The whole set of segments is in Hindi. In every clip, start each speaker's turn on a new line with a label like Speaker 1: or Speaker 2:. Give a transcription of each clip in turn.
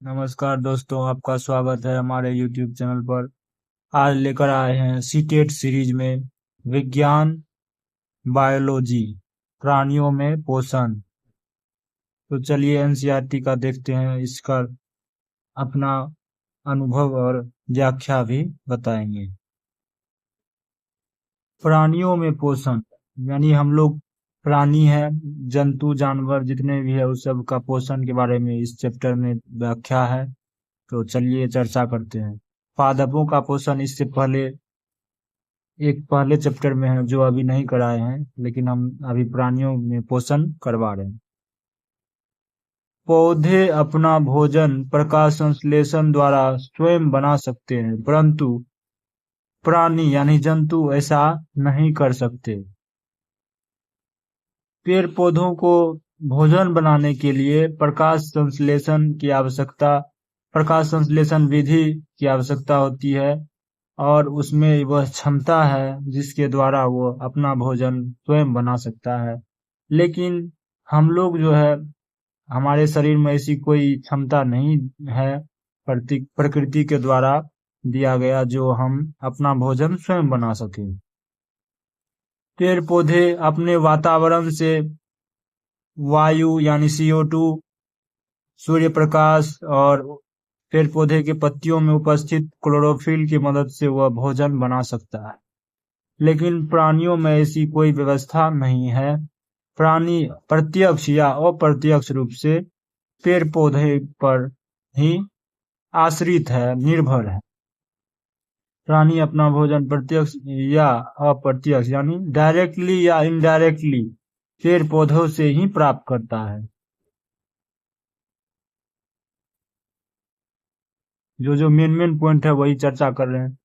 Speaker 1: नमस्कार दोस्तों, आपका स्वागत है हमारे YouTube चैनल पर। आज लेकर आए हैं सीटेट सीरीज में विज्ञान बायोलॉजी प्राणियों में पोषण। तो चलिए एनसीईआरटी का देखते हैं, इसका अपना अनुभव और व्याख्या भी बताएंगे। प्राणियों में पोषण यानी हम लोग प्राणी हैं, जंतु जानवर जितने भी है उस सब का पोषण के बारे में इस चैप्टर में व्याख्या है। तो चलिए चर्चा करते हैं। पादपों का पोषण इससे पहले एक पहले चैप्टर में है जो अभी नहीं कराए हैं, लेकिन हम अभी प्राणियों में पोषण करवा रहे हैं। पौधे अपना भोजन प्रकाश संश्लेषण द्वारा स्वयं बना सकते हैं, परंतु प्राणी यानी जंतु ऐसा नहीं कर सकते। पेड़ पौधों को भोजन बनाने के लिए प्रकाश संश्लेषण विधि की आवश्यकता होती है, और उसमें वह क्षमता है जिसके द्वारा वो अपना भोजन स्वयं बना सकता है। लेकिन हम लोग जो है, हमारे शरीर में ऐसी कोई क्षमता नहीं है प्रकृति के द्वारा दिया गया जो हम अपना भोजन स्वयं बना सकें। पेड़ पौधे अपने वातावरण से वायु यानी CO2, सूर्य प्रकाश और पेड़ पौधे के पत्तियों में उपस्थित क्लोरोफिल की मदद से वह भोजन बना सकता है। लेकिन प्राणियों में ऐसी कोई व्यवस्था नहीं है। प्राणी प्रत्यक्ष या अप्रत्यक्ष रूप से पेड़ पौधे पर ही आश्रित है, निर्भर है। प्राणी अपना भोजन प्रत्यक्ष या अप्रत्यक्ष यानी डायरेक्टली या इनडायरेक्टली पेड़ पौधों से ही प्राप्त करता है। जो मेन पॉइंट है वही चर्चा कर रहे हैं।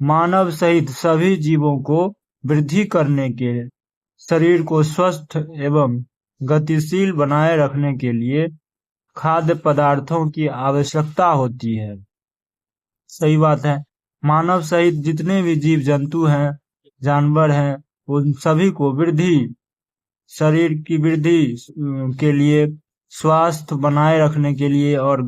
Speaker 1: मानव सहित सभी जीवों को वृद्धि करने के, शरीर को स्वस्थ एवं गतिशील बनाए रखने के लिए खाद्य पदार्थों की आवश्यकता होती है। सही बात है। मानव सहित जितने भी जीव जंतु हैं, जानवर हैं, उन सभी को शरीर की वृद्धि के लिए, स्वास्थ्य बनाए रखने के लिए और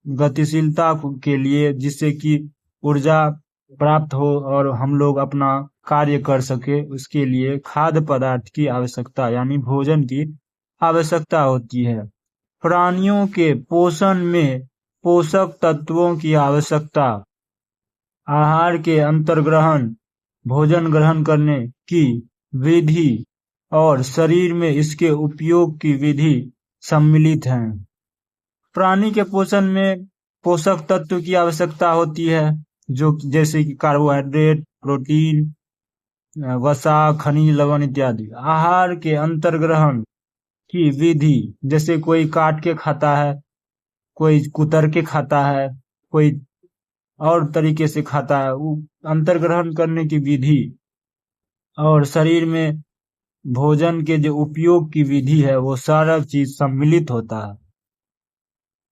Speaker 1: गतिशीलता के लिए, जिससे कि ऊर्जा प्राप्त हो और हम लोग अपना कार्य कर सके, उसके लिए खाद्य पदार्थ की आवश्यकता यानी भोजन की आवश्यकता होती है। प्राणियों के पोषण में पोषक तत्वों की आवश्यकता, आहार के अंतर्ग्रहण, भोजन ग्रहण करने की विधि और शरीर में इसके उपयोग की विधि सम्मिलित हैं। प्राणी के पोषण में पोषक तत्व की आवश्यकता होती है, जो जैसे कि कार्बोहाइड्रेट, प्रोटीन, वसा, खनिज लवण इत्यादि। आहार के अंतर्ग्रहण की विधि, जैसे कोई काट के खाता है, कोई कुतर के खाता है, कोई और तरीके से खाता है, वो अंतर्ग्रहण करने की विधि और शरीर में भोजन के जो उपयोग की विधि है, वो सारा चीज सम्मिलित होता है।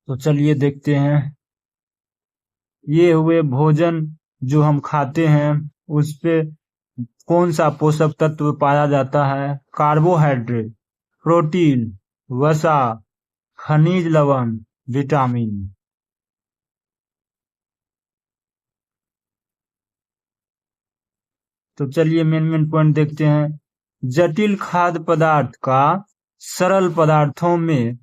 Speaker 1: तो चलिए देखते हैं। ये हुए भोजन जो हम खाते हैं, उस पे कौन सा पोषक तत्व पाया जाता है? कार्बोहाइड्रेट, प्रोटीन, वसा, खनिज लवण, विटामिन। तो चलिए मेन पॉइंट देखते हैं। जटिल खाद्य पदार्थ का सरल पदार्थों में